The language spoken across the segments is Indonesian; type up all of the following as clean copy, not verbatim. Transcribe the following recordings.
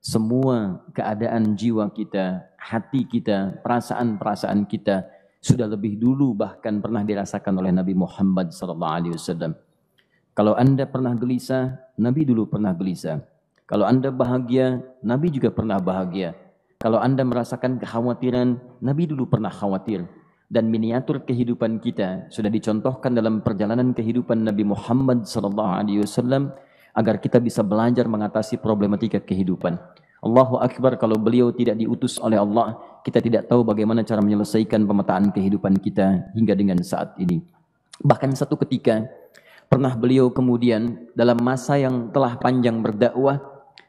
semua keadaan jiwa kita, hati kita, perasaan-perasaan kita sudah lebih dulu bahkan pernah dirasakan oleh Nabi Muhammad SAW. Kalau Anda pernah gelisah, Nabi dulu pernah gelisah. Kalau Anda bahagia, Nabi juga pernah bahagia. Kalau Anda merasakan kekhawatiran, Nabi dulu pernah khawatir. Dan miniatur kehidupan kita sudah dicontohkan dalam perjalanan kehidupan Nabi Muhammad SAW agar kita bisa belajar mengatasi problematika kehidupan. Allahu Akbar, kalau beliau tidak diutus oleh Allah, kita tidak tahu bagaimana cara menyelesaikan pemetaan kehidupan kita hingga dengan saat ini. Bahkan satu ketika, pernah beliau kemudian dalam masa yang telah panjang berdakwah,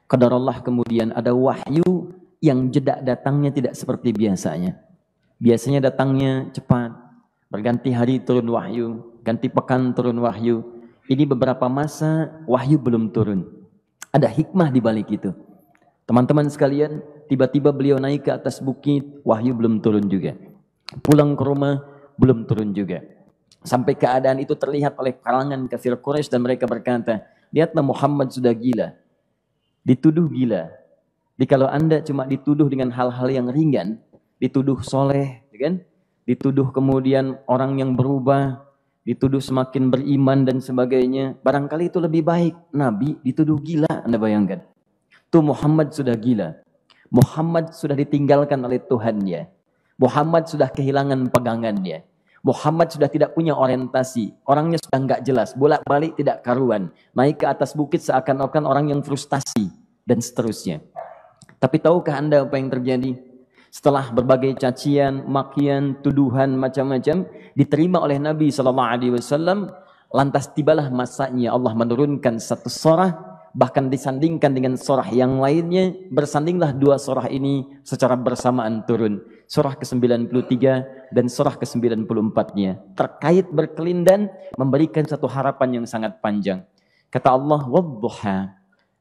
qadarullah kemudian ada wahyu yang jeda datangnya tidak seperti biasanya. Biasanya datangnya cepat, berganti hari turun wahyu, ganti pekan turun wahyu. Ini beberapa masa wahyu belum turun. Ada hikmah di balik itu. Teman-teman sekalian, tiba-tiba beliau naik ke atas bukit, wahyu belum turun juga. Pulang ke rumah, belum turun juga. Sampai keadaan itu terlihat oleh kalangan kafir Quraisy dan mereka berkata, lihatlah Muhammad sudah gila. Dituduh gila. Jadi kalau Anda cuma dituduh dengan hal-hal yang ringan, dituduh soleh, kan? Dituduh kemudian orang yang berubah, dituduh semakin beriman dan sebagainya. Barangkali itu lebih baik. Nabi dituduh gila, Anda bayangkan. Tuh Muhammad sudah gila. Muhammad sudah ditinggalkan oleh Tuhannya. Muhammad sudah kehilangan pegangannya. Muhammad sudah tidak punya orientasi. Orangnya sudah nggak jelas. Bolak-balik tidak karuan. Naik ke atas bukit seakan-akan orang yang frustasi. Dan seterusnya. Tapi tahukah Anda apa yang terjadi? Setelah berbagai cacian, makian, tuduhan macam-macam diterima oleh Nabi SAW, lantas tibalah masanya Allah menurunkan satu surah, bahkan disandingkan dengan surah yang lainnya, bersandinglah dua surah ini secara bersamaan turun. Surah ke-93 dan surah ke-94-nya terkait berkelindan, memberikan satu harapan yang sangat panjang. Kata Allah, "Wadduha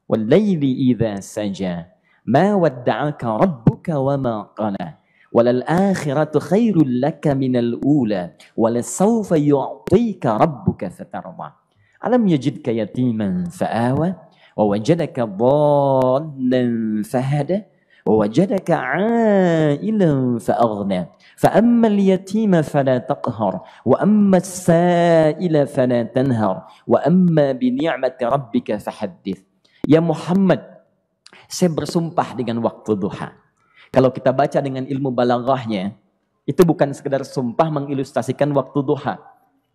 wal laili idza saja." Ma wadda'aka rabbuka wa ma qala walal akhiratu khairul laka minal ula walasawfa yu'tika rabbuka fatarda alam yajidka yatiman fa'awa wa wajadaka dhallan fahada wa wajadaka 'ailan fa'aghna fa ammal yatima fala taqhar wa ammas sa'ila fala tanhar wa amma bi ni'mati rabbika fahaddits. Ya Muhammad, saya bersumpah dengan waktu duha. Kalau kita baca dengan ilmu balaghahnya, itu bukan sekedar sumpah mengilustrasikan waktu duha.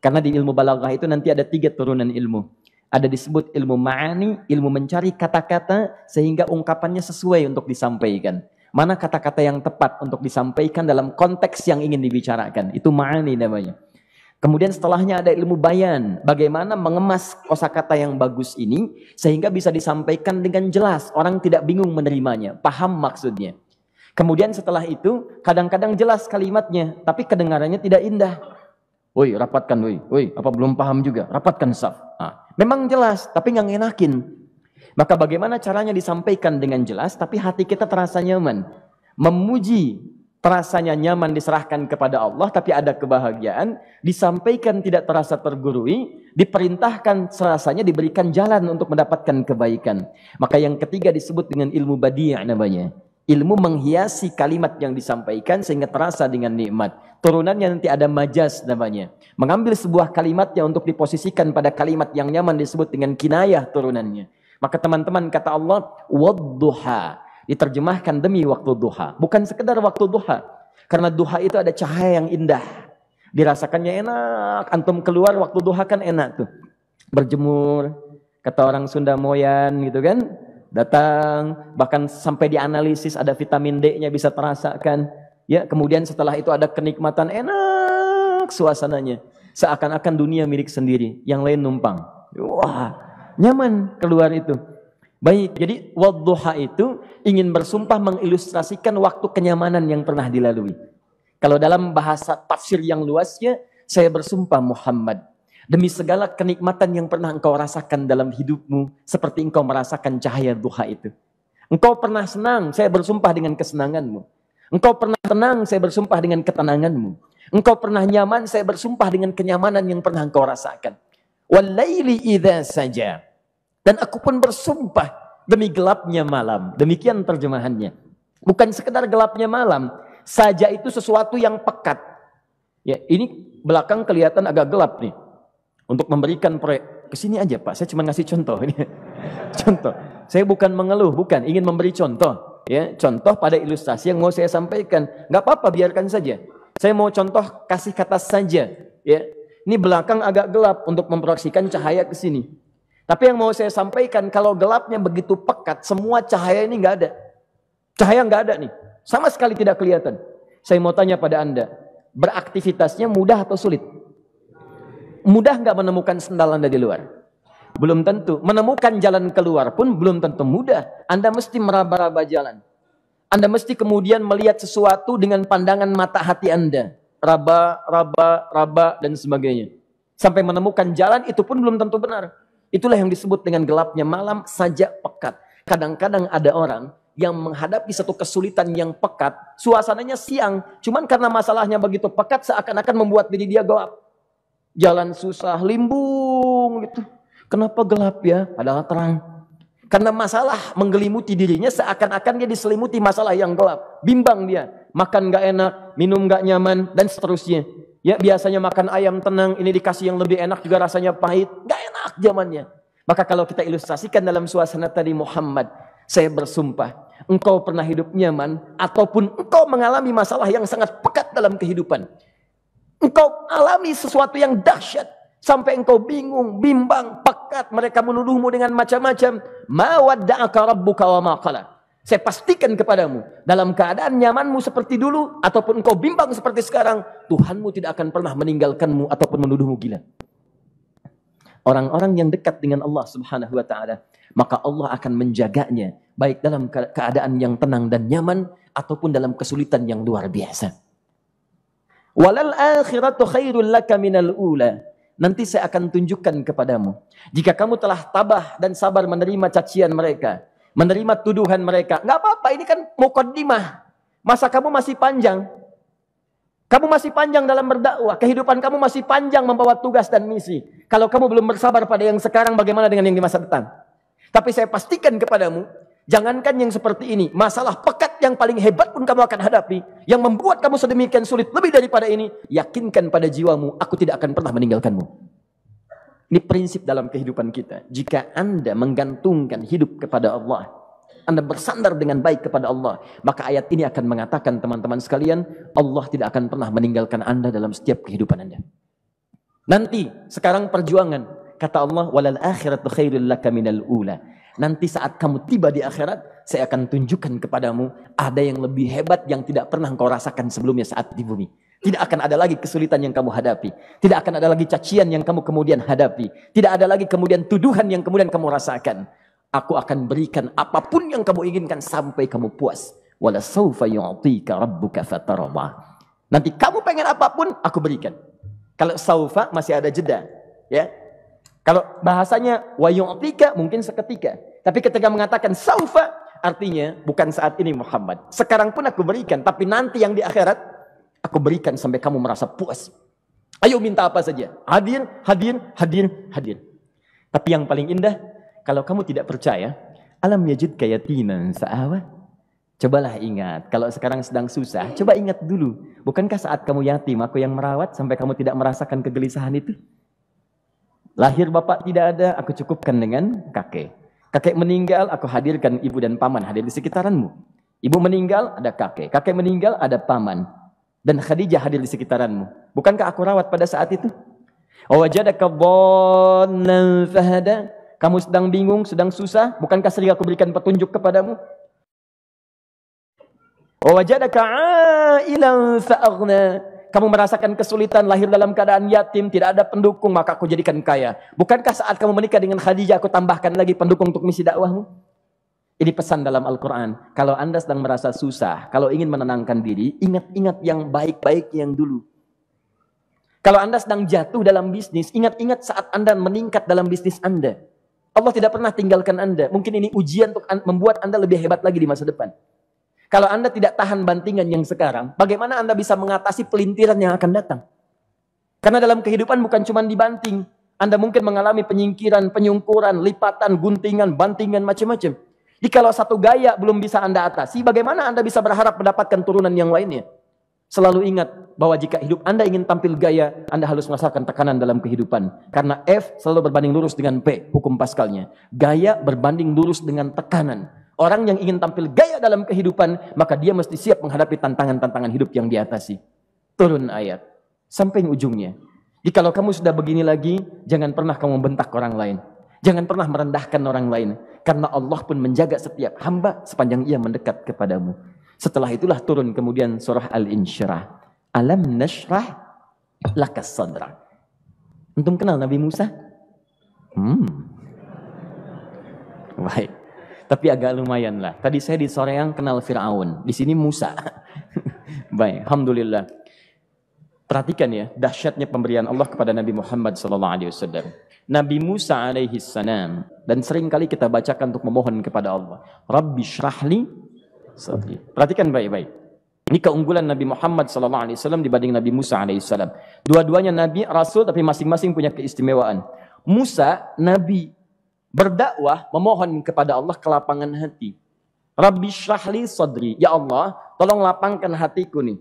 Karena di ilmu balaghah itu nanti ada 3 turunan ilmu. Ada disebut ilmu ma'ani, ilmu mencari kata-kata sehingga ungkapannya sesuai untuk disampaikan. Mana kata-kata yang tepat untuk disampaikan dalam konteks yang ingin dibicarakan. Itu ma'ani namanya. Kemudian setelahnya ada ilmu bayan, bagaimana mengemas kosakata yang bagus ini sehingga bisa disampaikan dengan jelas, orang tidak bingung menerimanya, paham maksudnya. Kemudian setelah itu kadang-kadang jelas kalimatnya, tapi kedengarannya tidak indah. Woi, rapatkan, woi, apa belum paham juga? Rapatkan saf. Nah, memang jelas, tapi nggak ngenakin. Maka bagaimana caranya disampaikan dengan jelas, tapi hati kita terasa nyaman, memuji. Terasanya nyaman diserahkan kepada Allah, tapi ada kebahagiaan, disampaikan tidak terasa tergurui, diperintahkan serasanya diberikan jalan untuk mendapatkan kebaikan. Maka yang ketiga disebut dengan ilmu badi' namanya. Ilmu menghiasi kalimat yang disampaikan sehingga terasa dengan nikmat. Turunannya nanti ada majaz namanya. Mengambil sebuah kalimatnya untuk diposisikan pada kalimat yang nyaman disebut dengan kinayah turunannya. Maka teman-teman kata Allah, wadduha. Diterjemahkan demi waktu duha. Bukan sekedar waktu duha. Karena duha itu ada cahaya yang indah. Dirasakannya enak. Antum keluar waktu duha kan enak tuh. Berjemur. Kata orang Sunda moyan gitu kan. Datang. Bahkan sampai dianalisis ada vitamin D-nya bisa terasakan. Ya, kemudian setelah itu ada kenikmatan enak suasananya. Seakan-akan dunia milik sendiri. Yang lain numpang. Wah, nyaman keluar itu. Baik, jadi wadduha itu ingin bersumpah mengilustrasikan waktu kenyamanan yang pernah dilalui. Kalau dalam bahasa tafsir yang luasnya, saya bersumpah Muhammad, demi segala kenikmatan yang pernah engkau rasakan dalam hidupmu, seperti engkau merasakan cahaya duha itu. Engkau pernah senang, saya bersumpah dengan kesenanganmu. Engkau pernah tenang, saya bersumpah dengan ketenanganmu. Engkau pernah nyaman, saya bersumpah dengan kenyamanan yang pernah engkau rasakan. Wal laili idza saja. Dan aku pun bersumpah demi gelapnya malam. Demikian terjemahannya. Bukan sekedar gelapnya malam, saja itu sesuatu yang pekat. Ya, ini belakang kelihatan agak gelap nih. Untuk memberikan proyek, kesini aja Pak, saya cuma ngasih contoh. Contoh, saya bukan mengeluh, bukan, ingin memberi contoh. Ya, contoh pada ilustrasi yang mau saya sampaikan. Nggak apa-apa, biarkan saja. Saya mau contoh kasih kata saja. Ya, ini belakang agak gelap untuk memproyeksikan cahaya ke sini. Tapi yang mau saya sampaikan, kalau gelapnya begitu pekat, semua cahaya ini nggak ada. Cahaya nggak ada nih, sama sekali tidak kelihatan. Saya mau tanya pada Anda, beraktivitasnya mudah atau sulit? Mudah nggak menemukan sendal Anda di luar? Belum tentu. Menemukan jalan keluar pun belum tentu mudah. Anda mesti meraba-raba jalan. Anda mesti kemudian melihat sesuatu dengan pandangan mata hati Anda. Raba, raba, raba, dan sebagainya. Sampai menemukan jalan itu pun belum tentu benar. Itulah yang disebut dengan gelapnya malam saja pekat. Kadang-kadang ada orang yang menghadapi satu kesulitan yang pekat, suasananya siang, cuman karena masalahnya begitu pekat seakan-akan membuat diri dia gelap. Jalan susah, limbung gitu. Kenapa gelap ya? Padahal terang. Karena masalah menggelimuti dirinya seakan-akan dia diselimuti masalah yang gelap. Bimbang dia, makan gak enak, minum gak nyaman, dan seterusnya. Ya, biasanya makan ayam tenang, ini dikasih yang lebih enak juga rasanya pahit, gak enak zamannya. Maka kalau kita ilustrasikan dalam suasana tadi Muhammad, saya bersumpah, engkau pernah hidup nyaman, ataupun engkau mengalami masalah yang sangat pekat dalam kehidupan. Engkau alami sesuatu yang dahsyat, sampai engkau bingung, bimbang, pekat, mereka menuduhmu dengan macam-macam. Ma wadda'aka rabbuka wa ma qala. Saya pastikan kepadamu, dalam keadaan nyamanmu seperti dulu, ataupun engkau bimbang seperti sekarang, Tuhanmu tidak akan pernah meninggalkanmu ataupun menuduhmu gila. Orang-orang yang dekat dengan Allah Subhanahu wa ta'ala, maka Allah akan menjaganya, baik dalam keadaan yang tenang dan nyaman, ataupun dalam kesulitan yang luar biasa. Walal akhiratu khairul laka minal ula. Nanti saya akan tunjukkan kepadamu, jika kamu telah tabah dan sabar menerima cacian mereka, menerima tuduhan mereka, nggak apa-apa, ini kan muqaddimah. Masa kamu masih panjang. Kamu masih panjang dalam berdakwah, kehidupan kamu masih panjang membawa tugas dan misi. Kalau kamu belum bersabar pada yang sekarang, bagaimana dengan yang di masa depan? Tapi saya pastikan kepadamu, jangankan yang seperti ini, masalah pekat yang paling hebat pun kamu akan hadapi, yang membuat kamu sedemikian sulit lebih daripada ini, yakinkan pada jiwamu, aku tidak akan pernah meninggalkanmu. Ini prinsip dalam kehidupan kita. Jika Anda menggantungkan hidup kepada Allah, Anda bersandar dengan baik kepada Allah, maka ayat ini akan mengatakan, teman-teman sekalian, Allah tidak akan pernah meninggalkan Anda dalam setiap kehidupan Anda. Nanti, sekarang perjuangan, kata Allah, walal akhiratu khairul laka minal ula. Nanti saat kamu tiba di akhirat, saya akan tunjukkan kepadamu ada yang lebih hebat yang tidak pernah engkau rasakan sebelumnya saat di bumi. Tidak akan ada lagi kesulitan yang kamu hadapi. Tidak akan ada lagi cacian yang kamu kemudian hadapi. Tidak ada lagi kemudian tuduhan yang kemudian kamu rasakan. Aku akan berikan apapun yang kamu inginkan sampai kamu puas. Wala sawfa yu'tika rabbuka fatarda. Nanti kamu pengen apapun, aku berikan. Kalau sawfa masih ada jeda, ya. Kalau bahasanya wa yu'tika mungkin seketika. Tapi ketika mengatakan sawfa, artinya bukan saat ini Muhammad. Sekarang pun aku berikan, tapi nanti yang di akhirat aku berikan sampai kamu merasa puas. Ayo minta apa saja. Hadir, hadir, hadir, hadir. Tapi yang paling indah, kalau kamu tidak percaya, alam yajidka yatiman fa'awa. Cobalah ingat, kalau sekarang sedang susah, coba ingat dulu. Bukankah saat kamu yatim, aku yang merawat sampai kamu tidak merasakan kegelisahan itu? Lahir bapak tidak ada, aku cukupkan dengan kakek. Kakek meninggal, aku hadirkan ibu dan paman hadir di sekitaranmu. Ibu meninggal, ada kakek. Kakek meninggal, ada paman. Dan Khadijah hadir di sekitaranmu. Bukankah aku rawat pada saat itu? Wajadaka dhallan fahada. Kamu sedang bingung, sedang susah, bukankah sering aku berikan petunjuk kepadamu? Wajadaka ailan fa'aghna. Kamu merasakan kesulitan, lahir dalam keadaan yatim, tidak ada pendukung, maka aku jadikan kaya. Bukankah saat kamu menikah dengan Khadijah, aku tambahkan lagi pendukung untuk misi dakwahmu? Ini pesan dalam Al-Quran. Kalau Anda sedang merasa susah, kalau ingin menenangkan diri, ingat-ingat yang baik-baik yang dulu. Kalau Anda sedang jatuh dalam bisnis, ingat-ingat saat Anda meningkat dalam bisnis Anda. Allah tidak pernah tinggalkan Anda. Mungkin ini ujian untuk membuat Anda lebih hebat lagi di masa depan. Kalau Anda tidak tahan bantingan yang sekarang, bagaimana Anda bisa mengatasi pelintiran yang akan datang? Karena dalam kehidupan bukan cuma dibanting. Anda mungkin mengalami penyingkiran, penyungkuran, lipatan, guntingan, bantingan, macam-macam. Jikalau satu gaya belum bisa Anda atasi, bagaimana Anda bisa berharap mendapatkan turunan yang lainnya? Selalu ingat bahwa jika hidup Anda ingin tampil gaya, Anda harus merasakan tekanan dalam kehidupan. Karena F selalu berbanding lurus dengan P, hukum Pascalnya. Gaya berbanding lurus dengan tekanan. Orang yang ingin tampil gaya dalam kehidupan, maka dia mesti siap menghadapi tantangan-tantangan hidup yang diatasi. Turun ayat. Sampai ujungnya. Jikalau kamu sudah begini lagi, jangan pernah kamu bentak orang lain. Jangan pernah merendahkan orang lain. Karena Allah pun menjaga setiap hamba sepanjang ia mendekat kepadamu. Setelah itulah turun kemudian surah Al-Insyirah. Alam nashrah lakas sadra. Antum kenal Nabi Musa? Baik. Tapi agak lumayan lah. Tadi saya di Soreang kenal Fir'aun. Di sini Musa. Baik, alhamdulillah. Perhatikan ya, dahsyatnya pemberian Allah kepada Nabi Muhammad SAW. Nabi Musa alaihi salam, dan sering kali kita bacakan untuk memohon kepada Allah. Rabbi syrahli sadri. Perhatikan baik-baik. Ini keunggulan Nabi Muhammad SAW dibanding Nabi Musa alaihissalam. Dua-duanya Nabi, Rasul, tapi masing-masing punya keistimewaan. Musa, Nabi, berdakwah, memohon kepada Allah kelapangan hati. Rabbi syrahli sadri. Ya Allah, tolong lapangkan hatiku nih.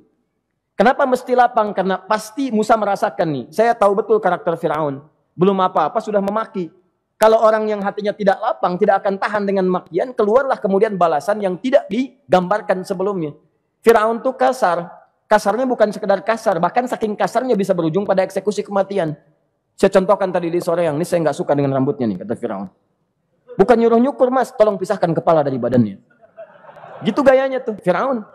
Kenapa mesti lapang? Karena pasti Musa merasakan nih. Saya tahu betul karakter Fir'aun. Belum apa-apa sudah memaki. Kalau orang yang hatinya tidak lapang, tidak akan tahan dengan makian, keluarlah kemudian balasan yang tidak digambarkan sebelumnya. Fir'aun itu kasar. Kasarnya bukan sekedar kasar, bahkan saking kasarnya bisa berujung pada eksekusi kematian. Saya contohkan tadi di sore yang ini, saya nggak suka dengan rambutnya nih, kata Fir'aun. Bukan nyuruh-nyukur mas, tolong pisahkan kepala dari badannya. Gitu gayanya tuh, Fir'aun.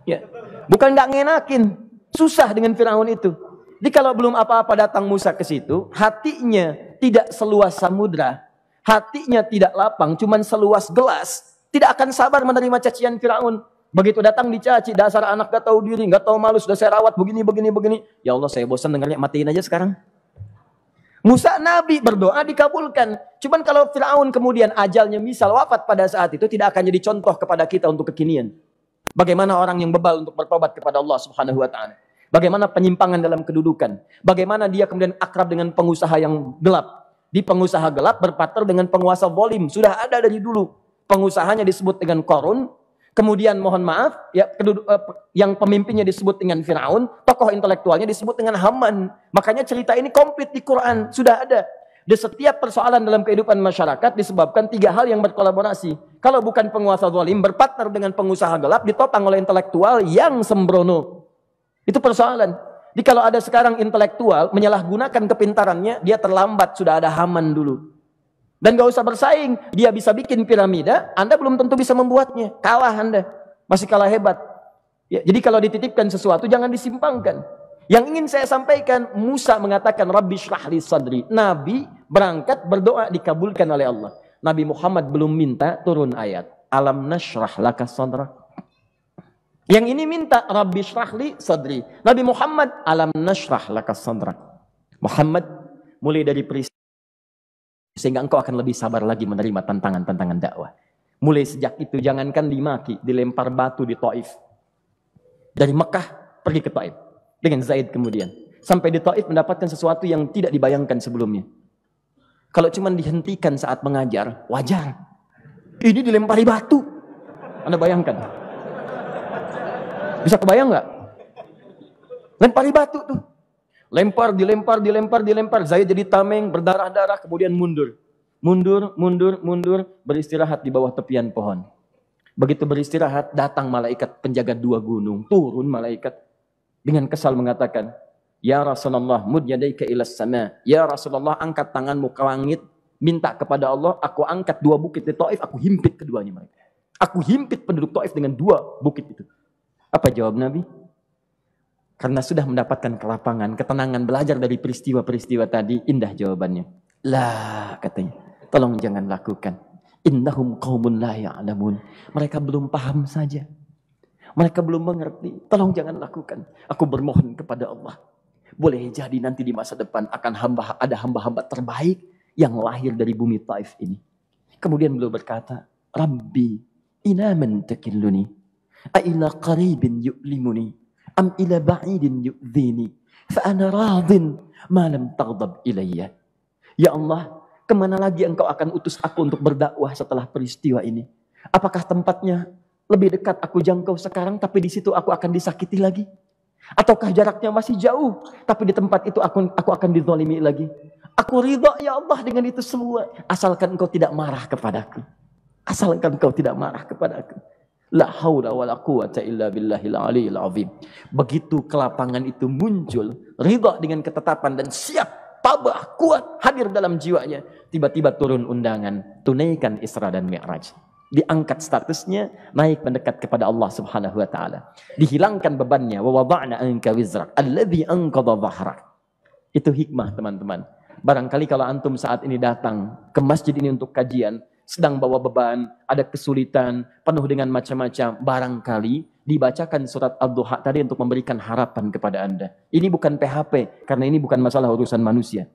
Ya. Bukan nggak ngenakin, susah dengan Fir'aun itu. Jadi kalau belum apa-apa datang Musa ke situ, hatinya tidak seluas samudra, hatinya tidak lapang, cuman seluas gelas, tidak akan sabar menerima cacian Fir'aun. Begitu datang dicaci, dasar anak gak tahu diri, gak tahu malu, sudah saya rawat begini. Ya Allah, saya bosan dengarnya, matiin aja sekarang. Musa Nabi berdoa dikabulkan. Cuman kalau Fir'aun kemudian ajalnya misal wafat pada saat itu, tidak akan jadi contoh kepada kita untuk kekinian. Bagaimana orang yang bebal untuk bertobat kepada Allah Subhanahu wa Ta'ala. Bagaimana penyimpangan dalam kedudukan. Bagaimana dia kemudian akrab dengan pengusaha yang gelap. Di pengusaha gelap berpartner dengan penguasa zalim. Sudah ada dari dulu. Pengusahanya disebut dengan Qarun. Kemudian mohon maaf, ya, yang pemimpinnya disebut dengan Fir'aun. Tokoh intelektualnya disebut dengan Haman. Makanya cerita ini komplit di Quran. Sudah ada. Di setiap persoalan dalam kehidupan masyarakat disebabkan tiga hal yang berkolaborasi. Kalau bukan penguasa zalim, berpartner dengan pengusaha gelap, ditopang oleh intelektual yang sembrono. Itu persoalan. Jadi kalau ada sekarang intelektual menyalahgunakan kepintarannya, dia terlambat, sudah ada Haman dulu. Dan gak usah bersaing, dia bisa bikin piramida, Anda belum tentu bisa membuatnya. Kalah Anda, masih kalah hebat. Ya, jadi kalau dititipkan sesuatu, jangan disimpangkan. Yang ingin saya sampaikan, Musa mengatakan, Rabbi syrahli sadri. Nabi berangkat berdoa dikabulkan oleh Allah. Nabi Muhammad belum minta turun ayat. Alam nashrah laka sadra. Yang ini minta Rabbi syrahli sadri. Nabi Muhammad alam nashrah laka sadra. Muhammad mulai dari peristiwa sehingga engkau akan lebih sabar lagi menerima tantangan-tantangan dakwah. Mulai sejak itu jangankan dimaki, dilempar batu di Taif. Dari Mekah pergi ke Taif dengan Zaid kemudian. Sampai di Taif mendapatkan sesuatu yang tidak dibayangkan sebelumnya. Kalau cuma dihentikan saat mengajar, wajar. Ini dilempari batu. Anda bayangkan? Bisa kebayang nggak? Lempari batu tuh. Dilempar. Zaid jadi tameng, berdarah-darah, kemudian mundur. Mundur, beristirahat di bawah tepian pohon. Begitu beristirahat, datang malaikat penjaga dua gunung. Turun malaikat dengan kesal mengatakan, Ya Rasulullah, mud yadaika ilas sama. Ya Rasulullah, angkat tanganmu ke langit. Minta kepada Allah, aku angkat dua bukit di Taif, aku himpit keduanya mereka. Aku himpit penduduk Taif dengan dua bukit itu. Apa jawab Nabi? Karena sudah mendapatkan kelapangan, ketenangan, belajar dari peristiwa-peristiwa tadi, indah jawabannya. Lah, katanya, tolong jangan lakukan. Innahum qaumun la ya'lamun. Mereka belum paham saja. Mereka belum mengerti. Tolong jangan lakukan. Aku bermohon kepada Allah. Boleh jadi nanti di masa depan akan ada hamba-hamba terbaik yang lahir dari bumi Taif ini. Kemudian beliau berkata, Rabbi, ila man takilluni, a ila qaribin yu'limuni, am ila ba'idin yu'dhini, fa ana radin ma lam taghdab ilayya. Ya Allah, Kemana lagi engkau akan utus aku untuk berdakwah setelah peristiwa ini? Apakah tempatnya lebih dekat aku jangkau sekarang, tapi di situ aku akan disakiti lagi? Ataukah jaraknya masih jauh, tapi di tempat itu aku akan dizalimi lagi? Aku ridha ya Allah dengan itu semua, asalkan engkau tidak marah kepadaku. Asalkan engkau tidak marah kepadaku. La haula wala quwata illa billahil aliyil azim. Begitu kelapangan itu muncul, ridha dengan ketetapan dan siap, tabah, kuat, hadir dalam jiwanya. Tiba-tiba turun undangan, tunaikan Isra dan Mi'raj. Diangkat statusnya, naik mendekat kepada Allah Subhanahu wa taala. Dihilangkan bebannya, wa wada'na anka wizrak alladzi anqadha dhahrak. Itu hikmah, teman-teman. Barangkali kalau antum saat ini datang ke masjid ini untuk kajian, sedang bawa beban, ada kesulitan, penuh dengan macam-macam, barangkali dibacakan surat Ad-Duha tadi untuk memberikan harapan kepada Anda. Ini bukan PHP, karena ini bukan masalah urusan manusia.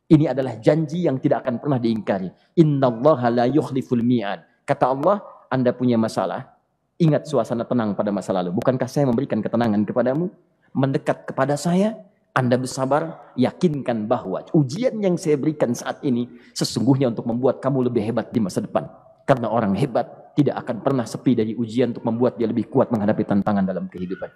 Ini adalah janji yang tidak akan pernah diingkari. Innallaha la yukhliful mi'ad. Kata Allah, Anda punya masalah, ingat suasana tenang pada masa lalu. Bukankah saya memberikan ketenangan kepadamu? Mendekat kepada saya, Anda bersabar, yakinkan bahwa ujian yang saya berikan saat ini sesungguhnya untuk membuat kamu lebih hebat di masa depan. Karena orang hebat tidak akan pernah sepi dari ujian untuk membuat dia lebih kuat menghadapi tantangan dalam kehidupan.